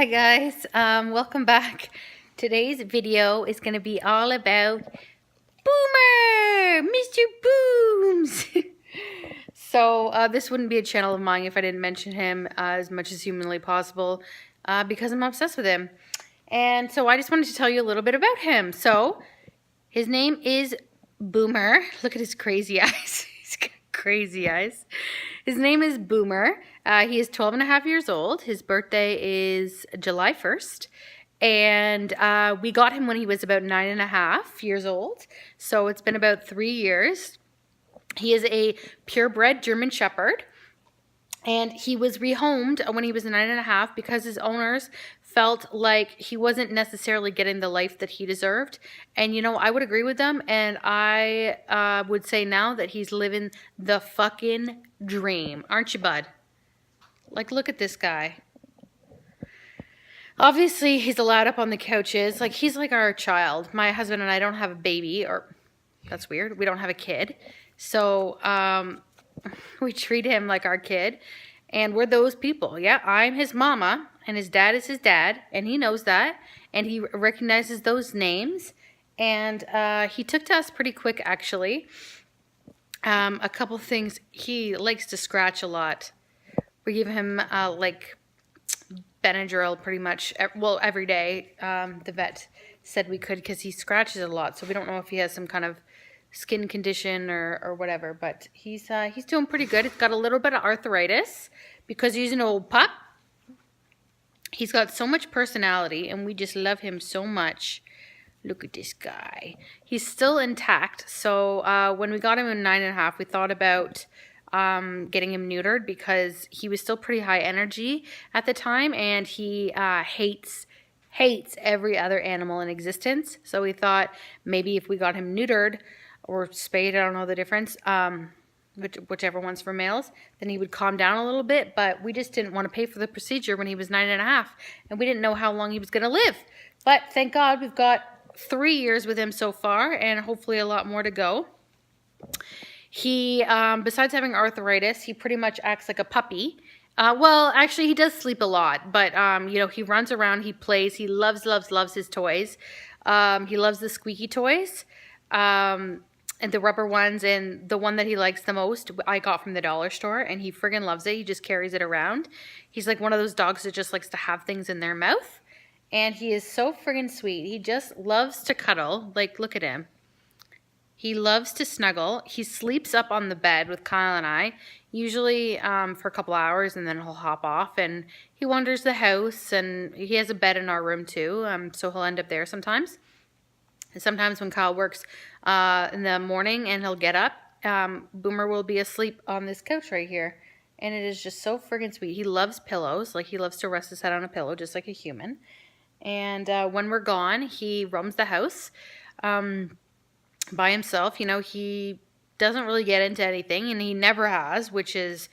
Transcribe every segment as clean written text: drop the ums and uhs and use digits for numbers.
Hi guys, welcome back. Today's video is going to be all about Boomer, Mr. Booms. So this wouldn't be a channel of mine if I didn't mention him as much as humanly possible because I'm obsessed with him. And so I just wanted to tell you a little bit about him. So his name is Boomer. Look at his crazy eyes. He's got crazy eyes. His name is Boomer. He is 12 and a half years old. His birthday is July 1st. And we got him when he was about 9.5 years old. So it's been about 3 years. He is a purebred German Shepherd. And he was rehomed when he was 9.5 because his owners felt like he wasn't necessarily getting the life that he deserved. And, you know, I would agree with them. And I would say now that he's living the fucking dream. Aren't you, bud? Like, look at this guy. Obviously, he's allowed up on the couches. Like, he's like our child. My husband and I don't have a baby, or that's weird. We don't have a kid. So, we treat him like our kid, and we're those people. Yeah, I'm his mama, and his dad is his dad, and he knows that, and he recognizes those names, and he took to us pretty quick, actually. A couple things. He likes to scratch a lot. We give him, like, Benadryl pretty much, well, every day. The vet said we could because he scratches a lot, so we don't know if he has some kind of skin condition or whatever, but he's doing pretty good. He's got a little bit of arthritis because he's an old pup. He's got so much personality, and we just love him so much. Look at this guy. He's still intact. So when we got him in 9.5, we thought about getting him neutered because he was still pretty high energy at the time, and he hates every other animal in existence. So we thought maybe if we got him neutered or spayed, I don't know the difference, whichever one's for males, then he would calm down a little bit. But we just didn't want to pay for the procedure when he was 9.5, and we didn't know how long he was going to live. But thank God we've got 3 years with him so far, and hopefully a lot more to go. He, besides having arthritis, he pretty much acts like a puppy. Well, actually, he does sleep a lot, but, you know, he runs around, he plays, he loves his toys. He loves the squeaky toys, and the rubber ones, and the one that he likes the most, I got from the dollar store, and he friggin' loves it. He just carries it around. He's like one of those dogs that just likes to have things in their mouth, and he is so friggin' sweet. He just loves to cuddle. Like, look at him. He loves to snuggle. He sleeps up on the bed with Kyle and I, usually for a couple hours, and then he'll hop off, and he wanders the house, and he has a bed in our room too, so he'll end up there sometimes. And sometimes when Kyle works in the morning and he'll get up, Boomer will be asleep on this couch right here, and it is just so friggin' sweet. He loves pillows. Like, he loves to rest his head on a pillow just like a human. And when we're gone, he roams the house by himself. You know, he doesn't really get into anything, and he never has, which is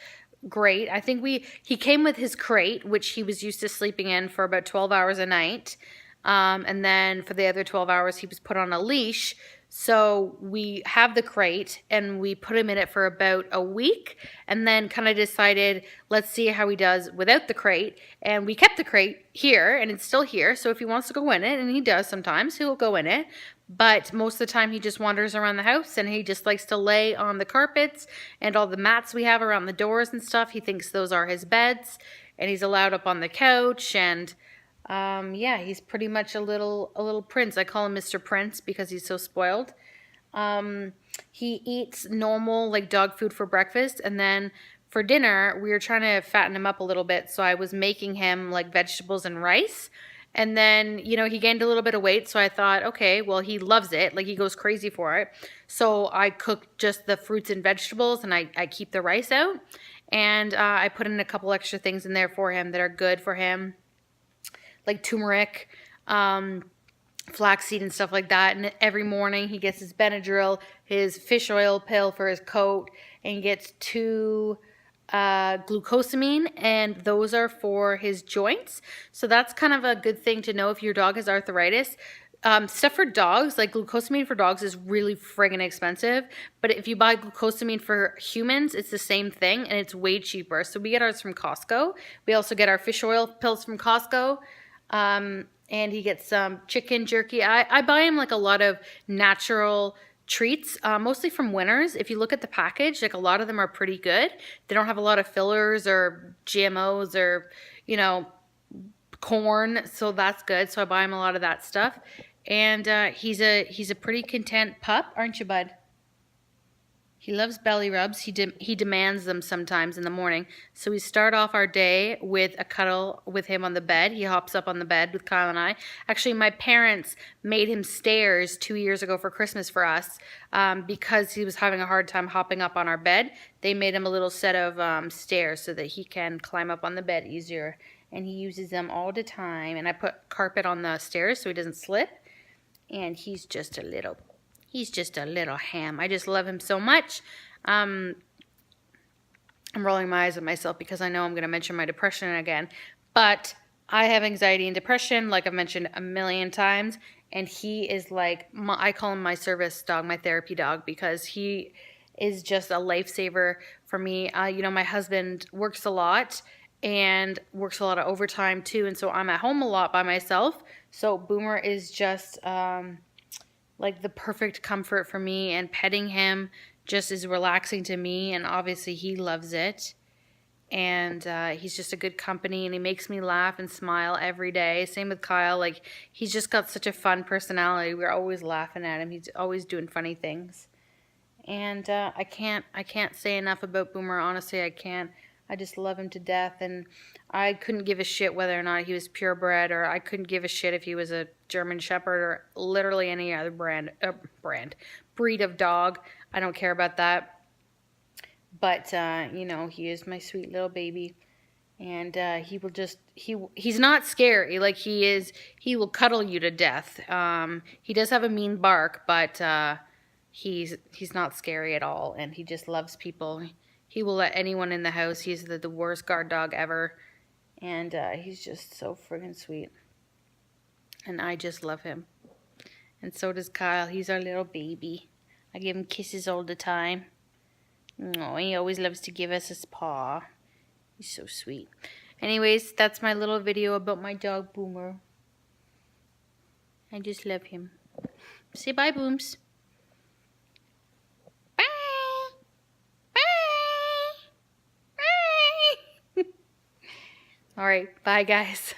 great. I think he came with his crate, which he was used to sleeping in for about 12 hours a night, and then for the other 12 hours he was put on a leash. So we have the crate, and we put him in it for about a week, and then kind of decided, let's see how he does without the crate. And we kept the crate here, and it's still here, so if he wants to go in it, and he does sometimes, he'll go in it. But most of the time he just wanders around the house, and he just likes to lay on the carpets and all the mats we have around the doors and stuff. He thinks those are his beds, and he's allowed up on the couch. And yeah, he's pretty much a little prince. I call him Mr. Prince because he's so spoiled. He eats normal, like, dog food for breakfast, and then for dinner we were trying to fatten him up a little bit, so I was making him like vegetables and rice. And then, you know, he gained a little bit of weight, so I thought, okay, well, he loves it. Like, he goes crazy for it. So I cook just the fruits and vegetables, and I keep the rice out. And I put in a couple extra things in there for him that are good for him, like turmeric, flaxseed and stuff like that. And every morning he gets his Benadryl, his fish oil pill for his coat, and he gets 2 glucosamine, and those are for his joints. So that's kind of a good thing to know if your dog has arthritis. Stuff for dogs, like glucosamine for dogs, is really friggin' expensive. But if you buy glucosamine for humans, it's the same thing, and it's way cheaper. So we get ours from Costco. We also get our fish oil pills from Costco. And he gets some chicken jerky. I buy him like a lot of natural treats, mostly from Winners. If you look at the package, like a lot of them are pretty good. They don't have a lot of fillers or GMOs or, you know, corn, so that's good. So I buy him a lot of that stuff. And he's a pretty content pup, aren't you, bud? He loves belly rubs. He demands them sometimes in the morning. So we start off our day with a cuddle with him on the bed. He hops up on the bed with Kyle and I. Actually, my parents made him stairs 2 years ago for Christmas for us because he was having a hard time hopping up on our bed. They made him a little set of stairs so that he can climb up on the bed easier. And he uses them all the time. And I put carpet on the stairs so he doesn't slip. And he's just a little ham. I just love him so much. I'm rolling my eyes at myself because I know I'm going to mention my depression again. But I have anxiety and depression, like I've mentioned a million times. And he is like, I call him my service dog, my therapy dog, because he is just a lifesaver for me. You know, my husband works a lot and works a lot of overtime too. And so I'm at home a lot by myself. So Boomer is just like the perfect comfort for me, and petting him just is relaxing to me, and obviously he loves it. And he's just a good company, and he makes me laugh and smile every day. Same with Kyle. Like, he's just got such a fun personality. We're always laughing at him. He's always doing funny things. And I can't say enough about Boomer. Honestly, I can't. I just love him to death, and I couldn't give a shit whether or not he was purebred, or I couldn't give a shit if he was a German Shepherd or literally any other breed of dog. I don't care about that. But you know, he is my sweet little baby, and he will just he's not scary. Like, he will cuddle you to death. He does have a mean bark, but he's not scary at all, and he just loves people. He will let anyone in the house. He's the worst guard dog ever. And he's just so friggin' sweet. And I just love him. And so does Kyle. He's our little baby. I give him kisses all the time. Oh, he always loves to give us his paw. He's so sweet. Anyways, that's my little video about my dog, Boomer. I just love him. Say bye, Booms. All right, bye guys.